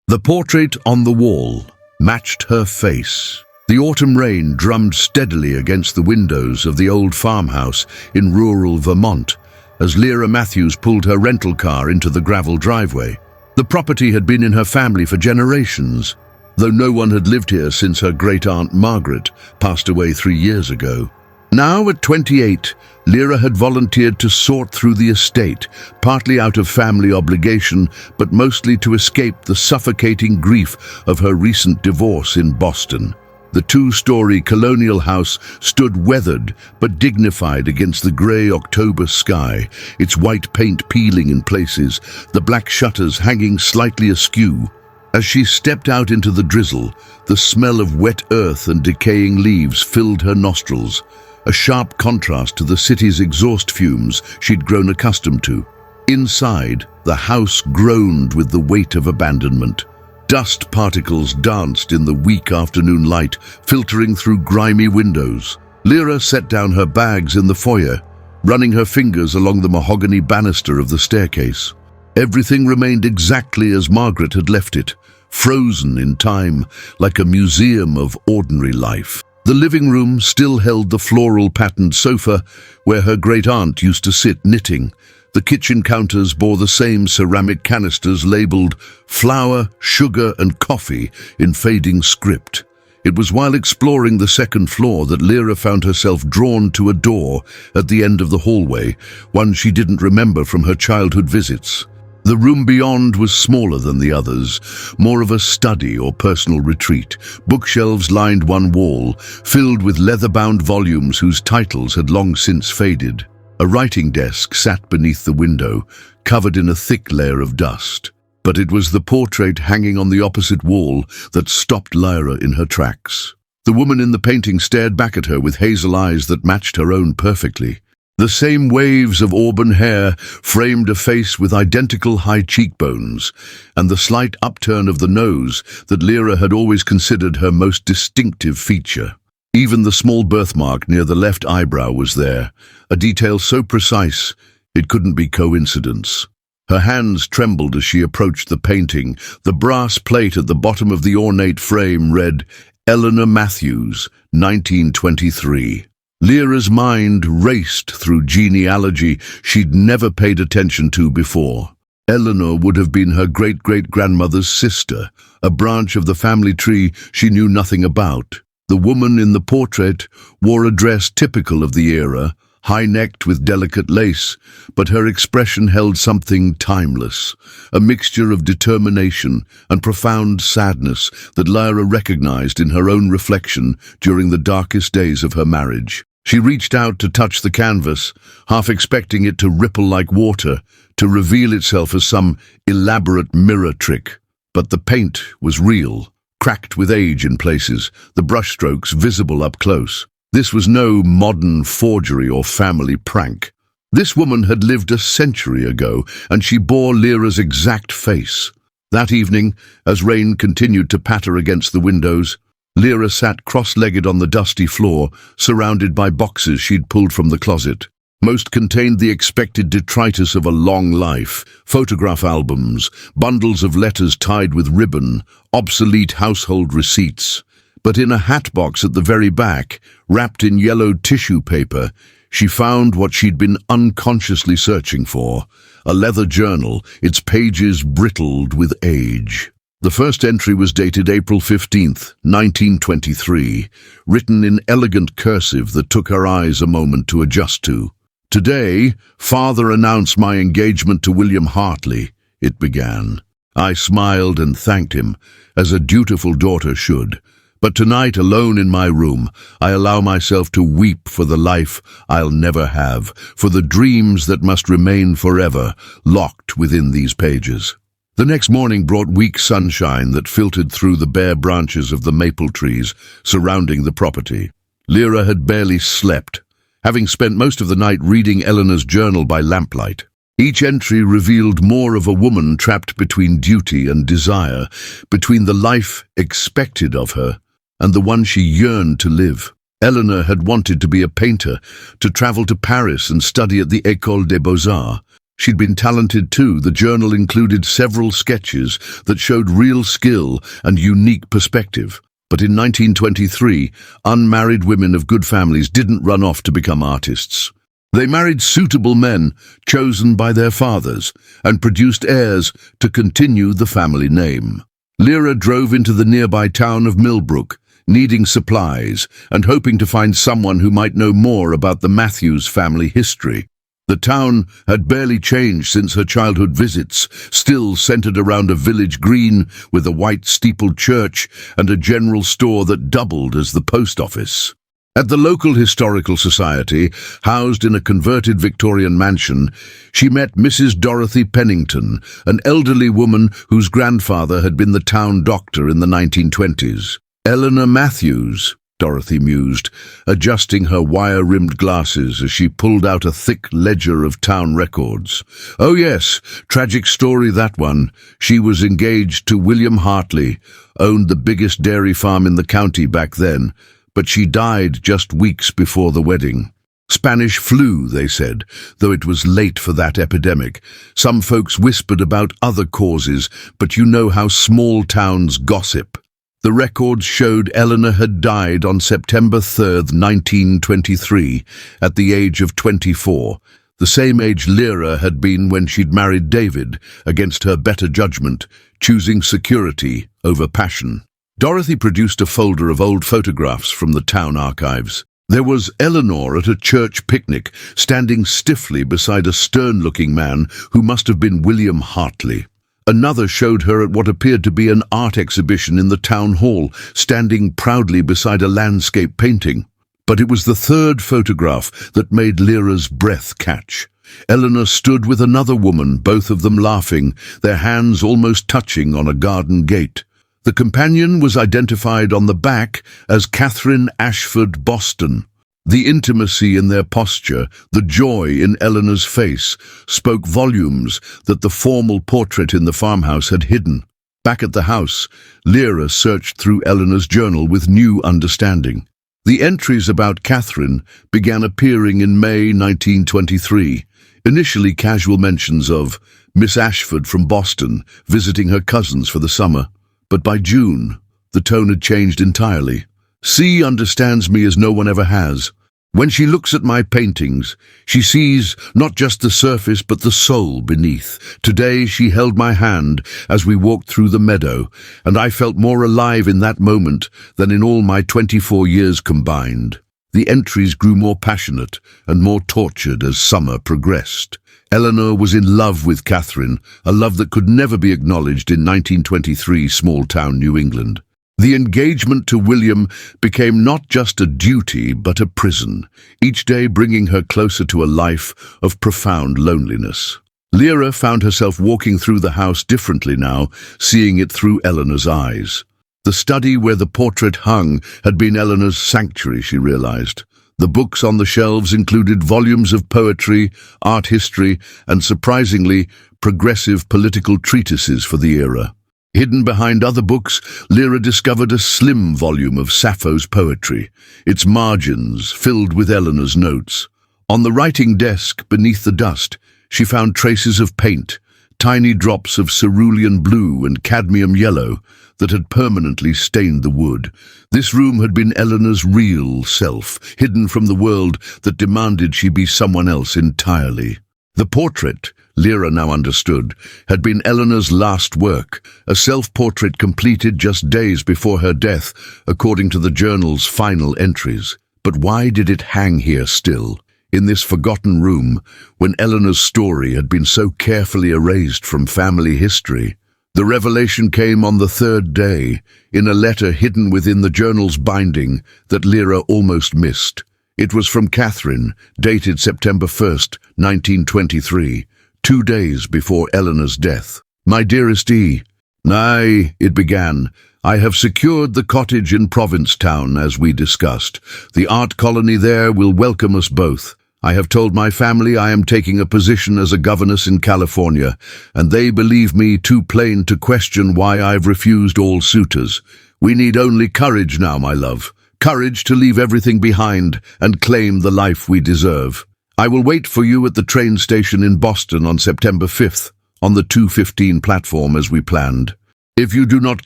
The portrait on the wall matched her face. The autumn rain drummed steadily against the windows of the old farmhouse in rural Vermont as Lyra Matthews pulled her rental car into the gravel driveway. The property had been in her family for generations, though no one had lived here since her great-aunt Margaret passed away 3 years ago. Now, at 28, Lyra had volunteered to sort through the estate, partly out of family obligation, but mostly to escape the suffocating grief of her recent divorce in Boston. The 2-story colonial house stood weathered but dignified against the grey October sky, its white paint peeling in places, the black shutters hanging slightly askew. As she stepped out into the drizzle, the smell of wet earth and decaying leaves filled her nostrils, a sharp contrast to the city's exhaust fumes she'd grown accustomed to. Inside, the house groaned with the weight of abandonment. Dust particles danced in the weak afternoon light, filtering through grimy windows. Lyra set down her bags in the foyer, running her fingers along the mahogany banister of the staircase. Everything remained exactly as Margaret had left it, frozen in time, like a museum of ordinary life. The living room still held the floral-patterned sofa where her great-aunt used to sit knitting. The kitchen counters bore the same ceramic canisters labeled flour, sugar, and coffee in fading script. It was while exploring the second floor that Lyra found herself drawn to a door at the end of the hallway, one she didn't remember from her childhood visits. The room beyond was smaller than the others, more of a study or personal retreat. Bookshelves lined one wall, filled with leather-bound volumes whose titles had long since faded. A writing desk sat beneath the window, covered in a thick layer of dust. But it was the portrait hanging on the opposite wall that stopped Lyra in her tracks. The woman in the painting stared back at her with hazel eyes that matched her own perfectly. The same waves of auburn hair framed a face with identical high cheekbones, and the slight upturn of the nose that Lyra had always considered her most distinctive feature. Even the small birthmark near the left eyebrow was there, a detail so precise it couldn't be coincidence. Her hands trembled as she approached the painting. The brass plate at the bottom of the ornate frame read, "Eleanor Matthews, 1923. Lyra's mind raced through genealogy she'd never paid attention to before. Eleanor would have been her great-great-grandmother's sister, a branch of the family tree she knew nothing about. The woman in the portrait wore a dress typical of the era, high-necked with delicate lace, but her expression held something timeless, a mixture of determination and profound sadness that Lyra recognized in her own reflection during the darkest days of her marriage. She reached out to touch the canvas, half expecting it to ripple like water, to reveal itself as some elaborate mirror trick. But the paint was real, cracked with age in places, the brushstrokes visible up close. This was no modern forgery or family prank. This woman had lived a century ago, and she bore Lyra's exact face. That evening, as rain continued to patter against the windows, Lyra sat cross-legged on the dusty floor, surrounded by boxes she'd pulled from the closet. Most contained the expected detritus of a long life: photograph albums, bundles of letters tied with ribbon, obsolete household receipts. But in a hatbox at the very back, wrapped in yellowed tissue paper, she found what she'd been unconsciously searching for: a leather journal, its pages brittled with age. The first entry was dated April 15th, 1923, written in elegant cursive that took her eyes a moment to adjust to. "Today, Father announced my engagement to William Hartley," it began. "I smiled and thanked him, as a dutiful daughter should. But tonight, alone in my room, I allow myself to weep for the life I'll never have, for the dreams that must remain forever, locked within these pages." The next morning brought weak sunshine that filtered through the bare branches of the maple trees surrounding the property. Lyra had barely slept, having spent most of the night reading Eleanor's journal by lamplight. Each entry revealed more of a woman trapped between duty and desire, between the life expected of her and the one she yearned to live. Eleanor had wanted to be a painter, to travel to Paris and study at the École des Beaux-Arts. She'd been talented too. The journal included several sketches that showed real skill and unique perspective. But in 1923, unmarried women of good families didn't run off to become artists. They married suitable men chosen by their fathers and produced heirs to continue the family name. Lyra drove into the nearby town of Millbrook, needing supplies and hoping to find someone who might know more about the Matthews family history. The town had barely changed since her childhood visits, still centered around a village green with a white steepled church and a general store that doubled as the post office. At the local historical society, housed in a converted Victorian mansion, she met Mrs. Dorothy Pennington, an elderly woman whose grandfather had been the town doctor in the 1920s. Eleanor Matthews, Dorothy mused, adjusting her wire-rimmed glasses as she pulled out a thick ledger of town records. Oh yes, tragic story that one. She was engaged to William Hartley, owned the biggest dairy farm in the county back then, but she died just weeks before the wedding. Spanish flu, they said, though it was late for that epidemic. Some folks whispered about other causes, but you know how small towns gossip. The records showed Eleanor had died on September 3rd, 1923, at the age of 24, the same age Lyra had been when she'd married David, against her better judgment, choosing security over passion. Dorothy produced a folder of old photographs from the town archives. There was Eleanor at a church picnic, standing stiffly beside a stern-looking man who must have been William Hartley. Another showed her at what appeared to be an art exhibition in the town hall, standing proudly beside a landscape painting. But it was the third photograph that made Lyra's breath catch. Eleanor stood with another woman, both of them laughing, their hands almost touching on a garden gate. The companion was identified on the back as Catherine Ashford Boston. The intimacy in their posture, the joy in Eleanor's face, spoke volumes that the formal portrait in the farmhouse had hidden. Back at the house, Lyra searched through Eleanor's journal with new understanding. The entries about Catherine began appearing in May 1923, initially casual mentions of Miss Ashford from Boston visiting her cousins for the summer. But by June, the tone had changed entirely. C understands me as no one ever has. When she looks at my paintings, she sees not just the surface but the soul beneath. Today she held my hand as we walked through the meadow, and I felt more alive in that moment than in all my 24 years combined. The entries grew more passionate and more tortured as summer progressed. Eleanor was in love with Catherine, a love that could never be acknowledged in 1923 small-town New England. The engagement to William became not just a duty but a prison, each day bringing her closer to a life of profound loneliness. Lyra found herself walking through the house differently now, seeing it through Eleanor's eyes. The study where the portrait hung had been Eleanor's sanctuary, she realized. The books on the shelves included volumes of poetry, art history, and surprisingly, progressive political treatises for the era. Hidden behind other books, Lyra discovered a slim volume of Sappho's poetry, its margins filled with Eleanor's notes. On the writing desk, beneath the dust, she found traces of paint, tiny drops of cerulean blue and cadmium yellow that had permanently stained the wood. This room had been Eleanor's real self, hidden from the world that demanded she be someone else entirely. The portrait, Lyra now understood, had been Eleanor's last work, a self-portrait completed just days before her death, according to the journal's final entries. But why did it hang here still, in this forgotten room, when Eleanor's story had been so carefully erased from family history? The revelation came on the third day, in a letter hidden within the journal's binding that Lyra almost missed. It was from Catherine, dated September 1st, 1923, 2 days before Eleanor's death. My dearest E. Nay, it began. I have secured the cottage in Provincetown, as we discussed. The art colony there will welcome us both. I have told my family I am taking a position as a governess in California, and they believe me too plain to question why I've refused all suitors. We need only courage now, my love. Courage to leave everything behind and claim the life we deserve. I will wait for you at the train station in Boston on September 5th, on the 2:15 platform as we planned. If you do not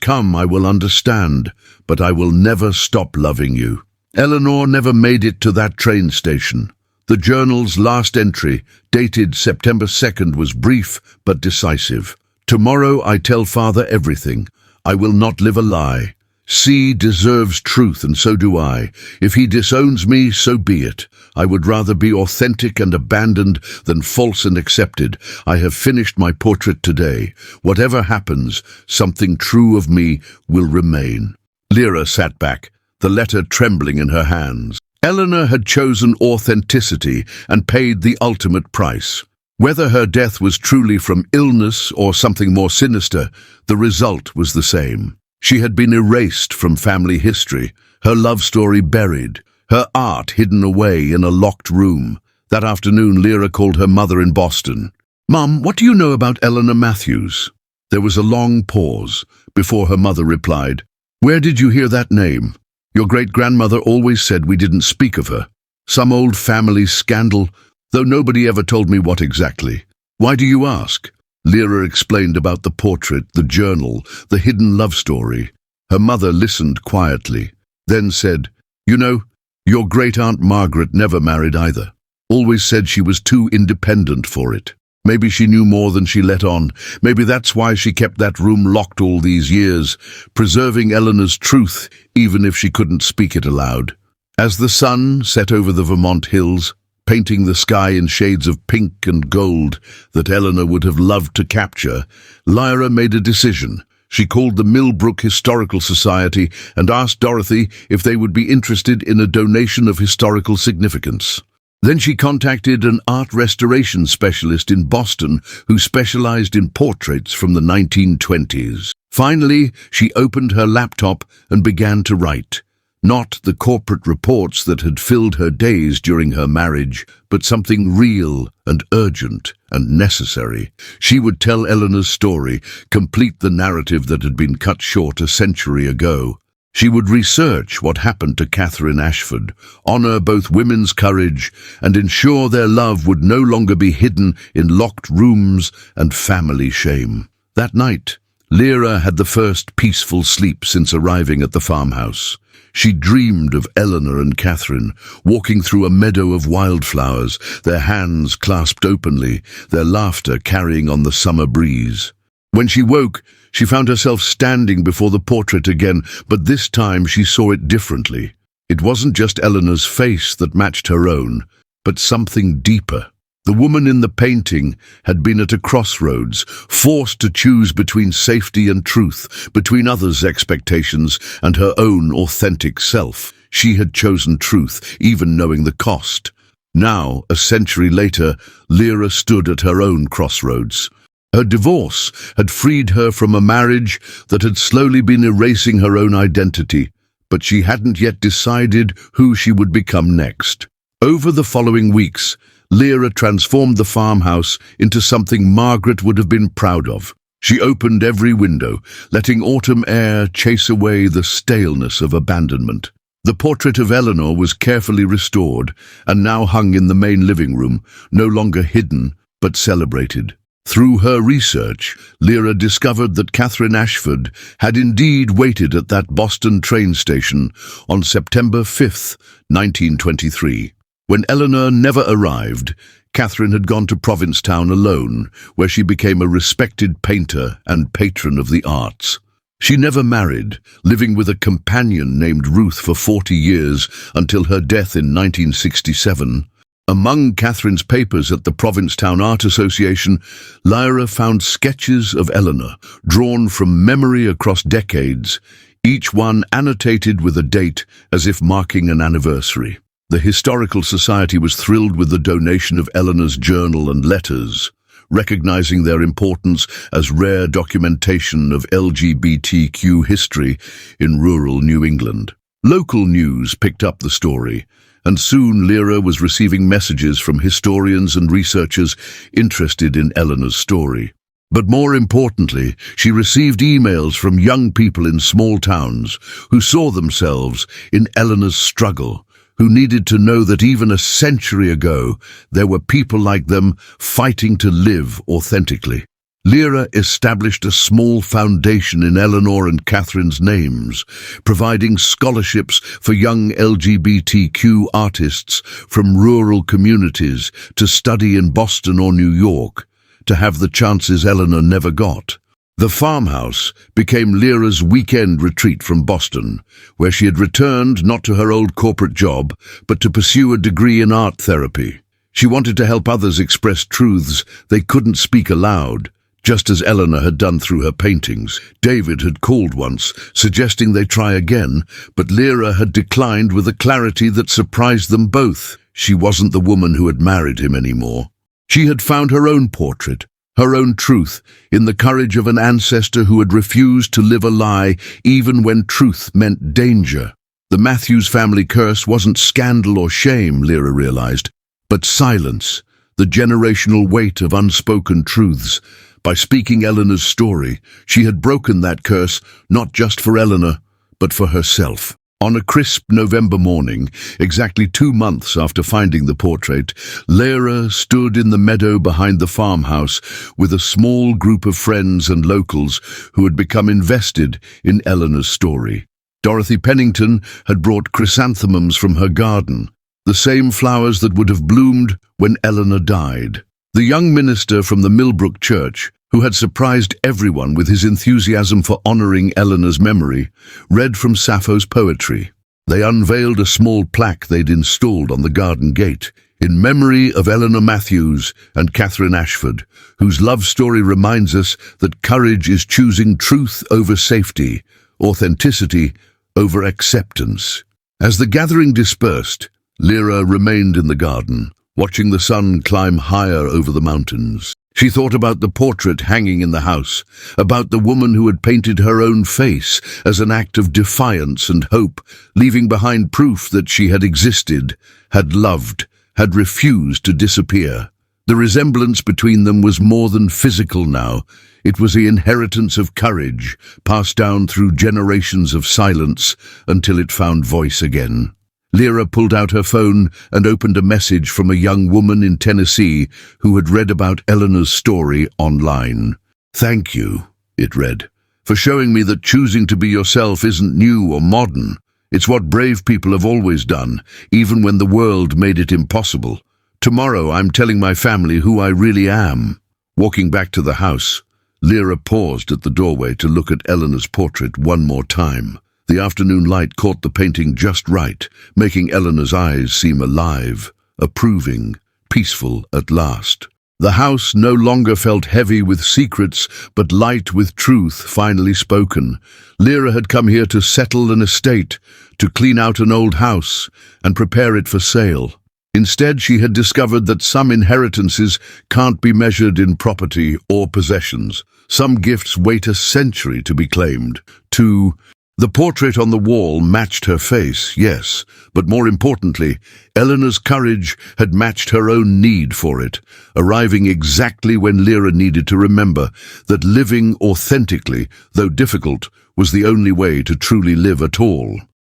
come, I will understand, but I will never stop loving you." Eleanor never made it to that train station. The journal's last entry, dated September 2nd, was brief but decisive. "Tomorrow I tell father everything. I will not live a lie. C deserves truth, and so do I. If he disowns me, so be it. I would rather be authentic and abandoned than false and accepted. I have finished my portrait today. Whatever happens, something true of me will remain." Lyra sat back, the letter trembling in her hands. Eleanor had chosen authenticity and paid the ultimate price. Whether her death was truly from illness or something more sinister, the result was the same. She had been erased from family history, her love story buried, her art hidden away in a locked room. That afternoon, Lyra called her mother in Boston. "Mum, what do you know about Eleanor Matthews?" There was a long pause before her mother replied, "Where did you hear that name? Your great-grandmother always said we didn't speak of her. Some old family scandal, though nobody ever told me what exactly. Why do you ask?" Lyra explained about the portrait, the journal, the hidden love story. Her mother listened quietly, then said, "You know, your great-aunt Margaret never married either. Always said she was too independent for it. Maybe she knew more than she let on. Maybe that's why she kept that room locked all these years, preserving Eleanor's truth even if she couldn't speak it aloud." As the sun set over the Vermont hills, painting the sky in shades of pink and gold that Eleanor would have loved to capture, Lyra made a decision. She called the Millbrook Historical Society and asked Dorothy if they would be interested in a donation of historical significance. Then she contacted an art restoration specialist in Boston who specialized in portraits from the 1920s. Finally, she opened her laptop and began to write. Not the corporate reports that had filled her days during her marriage, but something real and urgent and necessary. She would tell Eleanor's story, complete the narrative that had been cut short a century ago. She would research what happened to Catherine Ashford, honor both women's courage, and ensure their love would no longer be hidden in locked rooms and family shame. That night, Lyra had the first peaceful sleep since arriving at the farmhouse. She dreamed of Eleanor and Catherine, walking through a meadow of wildflowers, their hands clasped openly, their laughter carrying on the summer breeze. When she woke, she found herself standing before the portrait again, but this time she saw it differently. It wasn't just Eleanor's face that matched her own, but something deeper. The woman in the painting had been at a crossroads, forced to choose between safety and truth, between others' expectations and her own authentic self. She had chosen truth, even knowing the cost. Now, a century later, Lyra stood at her own crossroads. Her divorce had freed her from a marriage that had slowly been erasing her own identity, but she hadn't yet decided who she would become next. Over the following weeks, Lyra transformed the farmhouse into something Margaret would have been proud of. She opened every window, letting autumn air chase away the staleness of abandonment. The portrait of Eleanor was carefully restored and now hung in the main living room, no longer hidden but celebrated. Through her research, Lyra discovered that Catherine Ashford had indeed waited at that Boston train station on September 5th, 1923. When Eleanor never arrived, Catherine had gone to Provincetown alone, where she became a respected painter and patron of the arts. She never married, living with a companion named Ruth for 40 years until her death in 1967. Among Catherine's papers at the Provincetown Art Association, Lyra found sketches of Eleanor, drawn from memory across decades, each one annotated with a date as if marking an anniversary. The Historical Society was thrilled with the donation of Eleanor's journal and letters, recognizing their importance as rare documentation of LGBTQ history in rural New England. Local news picked up the story, and soon Lyra was receiving messages from historians and researchers interested in Eleanor's story. But more importantly, she received emails from young people in small towns who saw themselves in Eleanor's struggle, who needed to know that even a century ago, there were people like them fighting to live authentically. Lyra established a small foundation in Eleanor and Catherine's names, providing scholarships for young LGBTQ artists from rural communities to study in Boston or New York, to have the chances Eleanor never got. The farmhouse became Lyra's weekend retreat from Boston, where she had returned not to her old corporate job, but to pursue a degree in art therapy. She wanted to help others express truths they couldn't speak aloud, just as Eleanor had done through her paintings. David had called once, suggesting they try again, but Lyra had declined with a clarity that surprised them both. She wasn't the woman who had married him anymore. She had found her own portrait, her own truth, in the courage of an ancestor who had refused to live a lie even when truth meant danger. The Matthews family curse wasn't scandal or shame, Lyra realized, but silence, the generational weight of unspoken truths. By speaking Eleanor's story, she had broken that curse, not just for Eleanor, but for herself. On a crisp November morning, exactly 2 months after finding the portrait, Lyra stood in the meadow behind the farmhouse with a small group of friends and locals who had become invested in Eleanor's story. Dorothy Pennington had brought chrysanthemums from her garden, the same flowers that would have bloomed when Eleanor died. The young minister from the Millbrook Church, who had surprised everyone with his enthusiasm for honoring Eleanor's memory, read from Sappho's poetry. They unveiled a small plaque they'd installed on the garden gate, in memory of Eleanor Matthews and Catherine Ashford, whose love story reminds us that courage is choosing truth over safety, authenticity over acceptance. As the gathering dispersed, Lyra remained in the garden, watching the sun climb higher over the mountains. She thought about the portrait hanging in the house, about the woman who had painted her own face as an act of defiance and hope, leaving behind proof that she had existed, had loved, had refused to disappear. The resemblance between them was more than physical now. It was the inheritance of courage, passed down through generations of silence until it found voice again. Lyra pulled out her phone and opened a message from a young woman in Tennessee who had read about Eleanor's story online. "Thank you," it read, "for showing me that choosing to be yourself isn't new or modern. It's what brave people have always done, even when the world made it impossible. Tomorrow I'm telling my family who I really am." Walking back to the house, Lyra paused at the doorway to look at Eleanor's portrait one more time. The afternoon light caught the painting just right, making Eleanor's eyes seem alive, approving, peaceful at last. The house no longer felt heavy with secrets, but light with truth finally spoken. Lyra had come here to settle an estate, to clean out an old house, and prepare it for sale. Instead, she had discovered that some inheritances can't be measured in property or possessions. Some gifts wait a century to be claimed. The portrait on the wall matched her face, yes, but more importantly, Eleanor's courage had matched her own need for it, arriving exactly when Lyra needed to remember that living authentically, though difficult, was the only way to truly live at all.